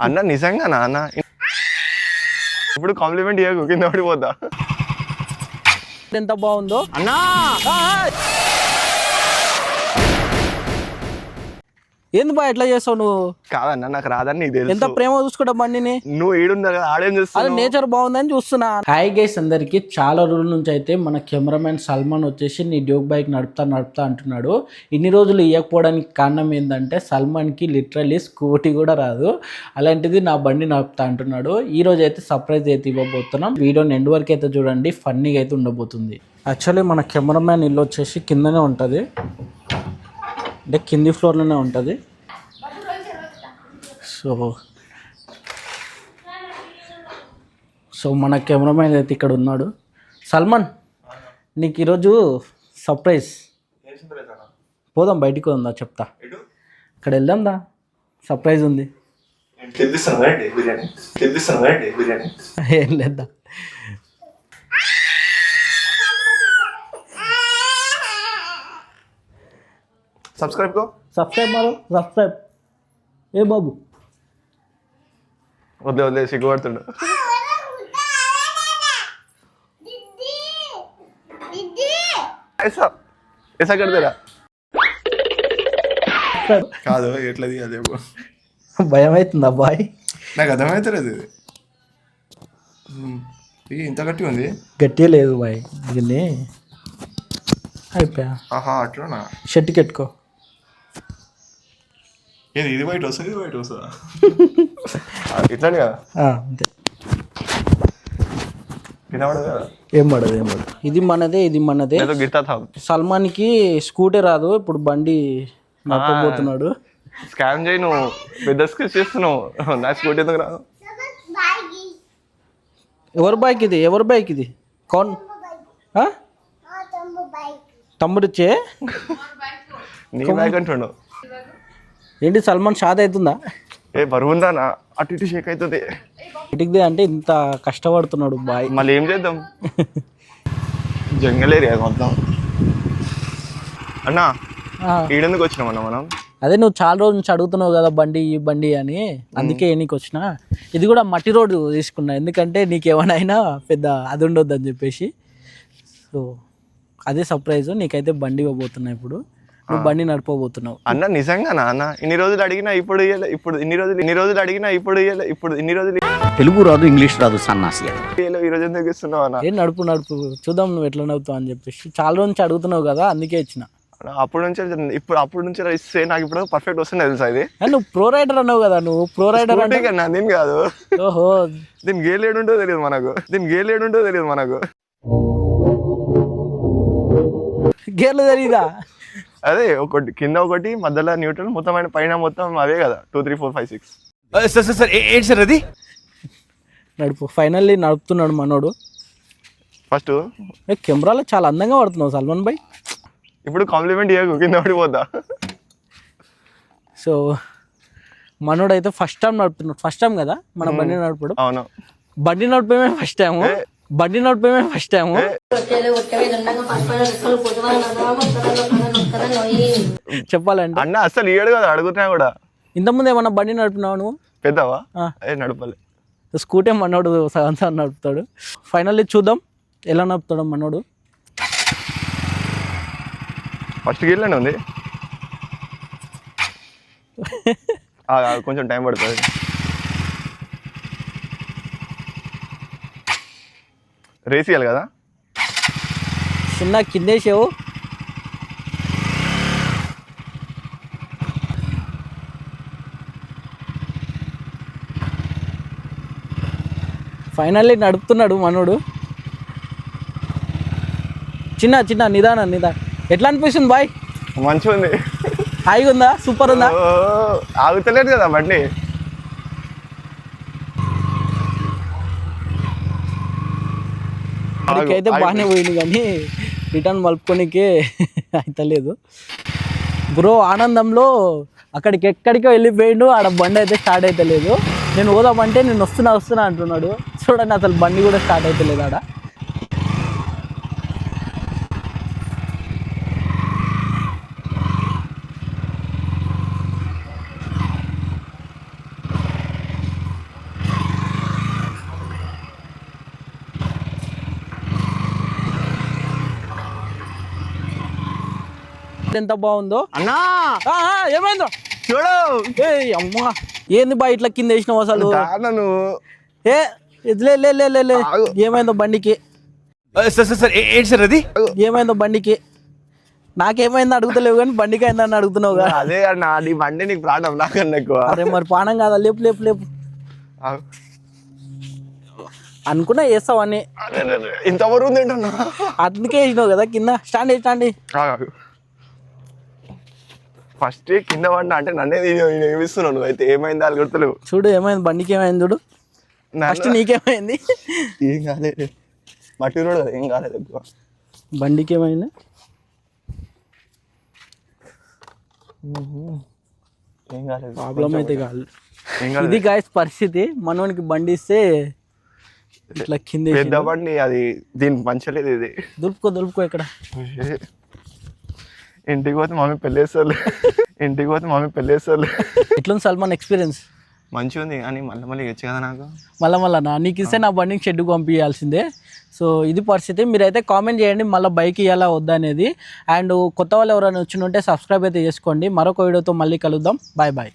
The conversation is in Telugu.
అన్న నిజంగా నాన్న ఇప్పుడు కాంప్లిమెంట్ ఇవ్వకు కింద పడిపోతా ఎంత బాగుందో అన్నా. ఏంది బా ఎట్లా చేస్తావు నువ్వు? కాదన్నా నాకు రాదని నీకు తెలుసు. ఎంత ప్రేమ చూసుకుంటా బండిని. నువ్వు ఏడుందా కదా ఆడేం అదే చేస్తావు? నేచర్ బాగుందని చూస్తున్నా. హాయ్ గైస్ అందరికి. చాలా రోజుల నుంచి అయితే మన కెమెరామెన్ సల్మాన్ వచ్చేసి నీ డ్యూక్ బైక్ నడుపుతా అంటున్నాడు. ఇన్ని రోజులు ఇవ్వకపోవడానికి కారణం ఏంటంటే సల్మాన్కి లిటరల్లీ స్కూటీ కూడా రాదు. అలాంటిది నా బండి నడుపుతా అంటున్నాడు. ఈ రోజు అయితే సర్ప్రైజ్ అయితే ఇవ్వబోతున్నాం. వీడియోని ఎండ్ వరకు అయితే చూడండి, ఫన్నీగా అయితే ఉండబోతుంది. యాక్చువల్లీ మన కెమెరామెన్ ఇల్లు వచ్చేసి కిందనే ఉంటుంది, అంటే కింది ఫ్లోర్లోనే ఉంటుంది. సో మన కెమెరామెన్ అయితే ఇక్కడ ఉన్నాడు. సల్మాన్, నీకు ఈరోజు సర్ప్రైజ్. పోదాం, బయటికి ఉందా చెప్తా. ఇక్కడ వెళ్దాందా, సర్ప్రైజ్ ఉంది. ఏం లేదా, సబ్స్క్రైబ్ మారు సబ్స్క్రైబ్. ఏ బాబు వదిలే సిగ్గుపడుతుండు. ऐसा कर देरा కాదు ఎట్లా తీయాలి భయం అవుతుంది అబ్బాయి. నాకు అర్థమవుతలేదు. ఇది ఇంత గట్టి ఉంది. గట్టిగా లేదు బాయ్, దీన్ని అయిపోయా. ఆహా అట్లా షర్ట్కి పెట్టుకో. ఏది ఇది బయట వస్తుంది, ఇది బయట వస్తుందా? ఇట్లానే కదా, అంతే. ఏం పడదు. ఇది మనదే. సల్మాన్కి స్కూటీ రాదు, ఇప్పుడు బండి నడపబోతున్నాడు. స్కామ్ చేయి, నువ్వు పెద్ద స్కిల్స్ చేస్తున్నావు. నా స్కూటీ ఎందుకు రాదు? ఎవరి బైక్ ఇది? కౌన్ తమ్ముడిచ్చే నీ బైక్ అంటుండు. ఏంటి సల్మాన్ షాద్ అవుతుందా? ఏ బరువుందా నా అటు ఇటు షేక్ అవుతుంది. ఇటుకుదే అంటే ఇంత కష్టపడుతున్నాడు బాయ్. మళ్ళీ ఏం చేద్దాం, జంగల్ ఏరియా మొత్తం. అన్నా ఈడెందుకు వచ్చినాం అన్న మనం? అదే నువ్వు చాలా రోజు నుంచి అడుగుతున్నావు కదా బండి అని, అందుకే నీకు వచ్చిన. ఇది కూడా మట్టి రోడ్డు తీసుకున్నా, ఎందుకంటే నీకు ఏమైనా పెద్ద అది ఉండొద్దు అని చెప్పేసి. సో అదే సర్ప్రైజ్. నీకైతే బండి ఇవ్వబోతున్నా. ఇప్పుడు నువ్వు బండి నడపబోతున్నావు. అన్న నిజంగా నాన్న ఇన్ని రోజులు అడిగినా ఇప్పుడు ఇన్ని రోజులు అడిగినా ఇప్పుడు తెలుగు రాదు, ఇంగ్లీష్ రాదు, సన్నాసి. ఈ రోజు ఎందుకు ఇస్తున్నావు అన్న? ఏం నడుపు చూద్దాం నువ్వు ఎట్లా నడుపుతావు అని చెప్పేసి. చాలా రోజు నుంచి అడుగుతున్నావు కదా, అందుకే ఇచ్చిన. అప్పటి నుంచి ఇస్తే నాకు ఇప్పుడు పర్ఫెక్ట్ వస్తుంది తెలుసా. ఇది నువ్వు ప్రో రైడర్ అన్నావు కదా, నువ్వు ప్రో రైడర్ అంటే నేను కాదు. ఓహో, దీనికి గేర్ లేడుంటో తెలియదు మనకు. గేర్లు తెలియదా? అదే ఒకటి కింద, ఒకటి మధ్యలో న్యూట్రల్, మొత్తం పైన మొత్తం అవే కదా. 2 3 4 5 6. సార్ ఏంటి సార్ అది? నడుపు. ఫైనల్లీ నడుపుతున్నాడు మనోడు. ఫస్ట్ కెమెరాలో చాలా అందంగా పడుతున్నావు సల్మాన్ భాయ్. ఇప్పుడు కాంప్లిమెంట్ ఇవ్వకు కింద పడిపోతా. సో మనోడు అయితే ఫస్ట్ టైం నడుపుతున్నాడు. ఫస్ట్ టైం కదా మన బండి నడపడం. అవును, బండి నడిపేమే ఫస్ట్ టైము. చెప్పాలంటే అన్న అసలు ఏడు కదా అడుగుతున్నా కూడా. ఇంతకుముందు ఏమన్నా బండి నడుపుతున్నావు నువ్వు? పెద్దవా? నడపలే. స్కూటీ మనోడు సగం నడుపుతాడు. ఫైనల్లీ చూద్దాం ఎలా నడుపుతాడు మనోడు. ఫస్ట్ గేర్లోనే ఉంది. కొంచెం టైం పడుతుంది. రేస్ ఇవ్వాలి కదా. చిన్న కిందేసావు. ఫైనల్లీ నడుపుతున్నాడు మనోడు. చిన్న నిదానం. ఎట్లా అనిపిస్తుంది బాయ్? మంచిగా ఉంది. హాయిగా ఉందా? సూపర్ ఉందా? ఆగుతలేదు కదా బండి. అయితే బాగానే పోయింది, కానీ రిటర్న్ మలుపుకోనికే అయితలేదు బ్రో. ఆనందంలో ఎక్కడికో వెళ్ళిపోయిండు. ఆడ బండి అయితే స్టార్ట్ అవుతలేదు. నేను పోదామంటే నేను వస్తున్నా అంటున్నాడు. చూడండి అసలు బండి కూడా స్టార్ట్ అవుతలేదు ఆడ. ఎంత బాగుందో అన్నా ఏమైందో చూడు ఏ అమ్మా ఏంది బా ఇట్లా కింద వేసినావు అసలు దానను ఏ లే లే లే లే లే ఏమైందో బండికి సార్ ఏంటి సార్ అది ఏమైందో బండికి నాకేమైందో అడుగుతలేవు కానీ బండికి అయిందని అడుగుతున్నావు కదా అదే అన్న నీ బండి నీకు ప్రాణం నాకన్నా ఎక్కువ అరే మరి పానం కాదా లేపు లేపు లేపు అనుకున్నా వేస్తావని ఇంతవరకు ఉంది ఏంటన్నా అందుకే వేసినావు కదా కింద స్టాండ్ ఫస్ట్ కింద పడినా అంటే నన్నే ఏమిస్తున్నావు నువ్వు అయితే ఏమైంది వాళ్ళు గుర్తులేవు చూడు ఏమైంది బండికి ఏమైంది చూడు ఫస్ట్ నీకేమైంది ఏం కాలేదు మట్టి రోడ్ కదా ఏం కాలేదు ఎక్కువ బండికి ఏమైంది ఏం కాలేదు ప్రాబ్లం అయితే కాదు ఏం కాలేదు ఇది గాయస్ పరిస్థితి మనోనికి బండి ఇస్తే ఇట్లా కింద పెద్ద బండి అది దీనికి మంచలేదు ఇది దులుపుకో ఇక్కడ ఇంటికి పోతే మమ్మీ పెళ్ళేస్తారు ఎట్లుంది సల్మాన్ ఎక్స్పీరియన్స్ మంచిగా ఉంది కానీ మళ్ళీ ఇచ్చు కదా నాకు మళ్ళా నీకు ఇస్తే నా బండికి షెడ్కి పంపించాల్సిందే సో ఇది పరిస్థితి మీరైతే కామెంట్ చేయండి మళ్ళీ బైక్ ఇవ్వాలా వద్దా అనేది అండ్ కొత్త వాళ్ళు ఎవరైనా వచ్చి ఉంటే సబ్స్క్రైబ్ అయితే చేసుకోండి మరొక వీడియోతో మళ్ళీ కలుద్దాం బాయ్